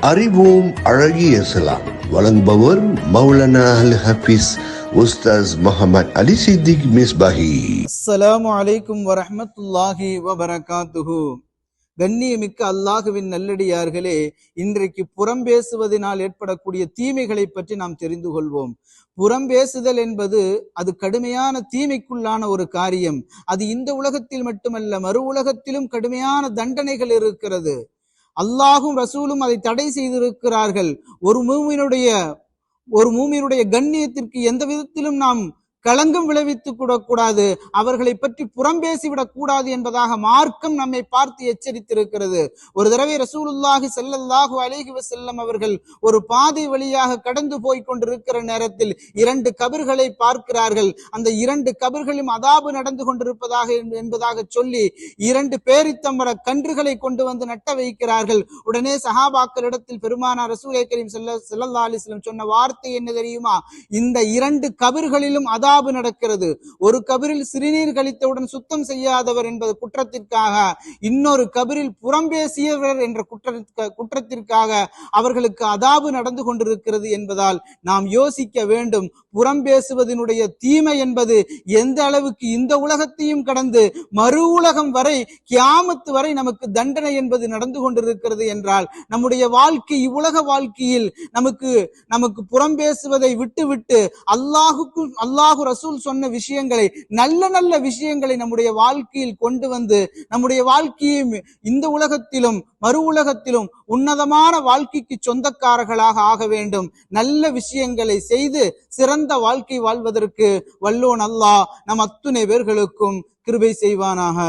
அறிவோம் அழகிய இஸ்லாம். வழங்குபவர் மௌலானா அல் ஹபீஸ் உஸ்தாஸ் முஹம்மது அலி சித்திக் மிஸ்பாஹி. அஸ்ஸலாமு அலைக்கும் வரஹ்மத்துல்லாஹி வபரகாத்துஹு. கண்ணியமிக்க அல்லாஹுவின் நல்லடியார்களே, இன்றைக்கு புறம் பேசுவதனால் ஏற்படக்கூடிய தீமைகளை பற்றி நாம் தெரிந்து கொள்வோம். புறம் பேசுதல் என்பது அது கடுமையான தீமைக்குள்ளான ஒரு காரியம். அது இந்த உலகத்தில் மட்டுமல்ல, மறு உலகத்திலும் கடுமையான தண்டனைகள் இருக்கிறது. அல்லாஹும் ரசூலும் அதை தடை செய்திருக்கிறார்கள். ஒரு மூமினுடைய கண்ணியத்திற்கு எந்த விதத்திலும் நாம் களங்கம் விளைவித்துக் கூடாது, அவர்களை பற்றி புறம் பேசிவிடக் கூடாது என்பதாக மார்க்கம் நம்மை பார்த்து எச்சரித்திருக்கிறது. ஒரு தடவை ரசூலுல்லாஹி ஸல்லல்லாஹு அலைஹி வஸல்லம் அவர்கள் ஒரு பாதை வழியாக கடந்து போய் கொண்டிருக்கிற நேரத்தில் 2 கபர்களை பார்க்கிறார்கள். அந்த 2 கபர்களும் அதாபு நடந்து கொண்டிருப்பதாக என்பதாக சொல்லி 2 பேரித்தம்பர கன்றுகளை கொண்டு வந்து நட்ட வைக்கிறார்கள். உடனே சஹாபாக்களிடத்தில் பெருமானார் ரசூலே கரீம் ஸல்லல்லாஹு அலைஹி வஸல்லம் சொன்ன வார்த்தை என்ன தெரியுமா? இந்த 2 கபர்களிலும் அதாபு நடக்கிறது. ஒரு கபரில் சிறுநீர் கழித்தவுடன் சுத்தம் செய்யாதவர் என்பது குற்றத்திற்காக, இன்னொரு கபரில் புறம் பேசியவர் என்ற குற்றத்திற்காக அவர்களுக்கு அதாபு நடந்து கொண்டிருக்கிறது என்பதால் நாம் யோசிக்க வேண்டும். புறம் பேசுவதனுடைய தீமை என்பது எந்த அளவுக்கு இந்த உலகத்தையும் கடந்து மறு உலகம் வரை, கியாமத்து வரை நமக்கு தண்டனை என்பது நடந்து கொண்டிருக்கிறது என்றால், நம்முடைய வாழ்க்கை இவ்வுலக வாழ்க்கையில் நமக்கு புறம் பேசுவதை விட்டுவிட்டு அல்லாஹு ரசூல் சொன்ன விஷயங்களை, நல்ல விஷயங்களை நம்முடைய வாழ்க்கையில் கொண்டு வந்து நம்முடைய வாழ்க்கையை இந்த உலகத்திலும் மறு உலகத்திலும் உன்னதமான வாழ்க்கைக்கு சொந்தக்காரர்களாக ஆக வேண்டும். நல்ல விஷயங்களை செய்து சிறந்த வாழ்க்கை வாழ்வதற்கு வல்லோன் அல்லாஹ் நம் அத்துணை பேர்களுக்கும் கிருபை செய்வானாக.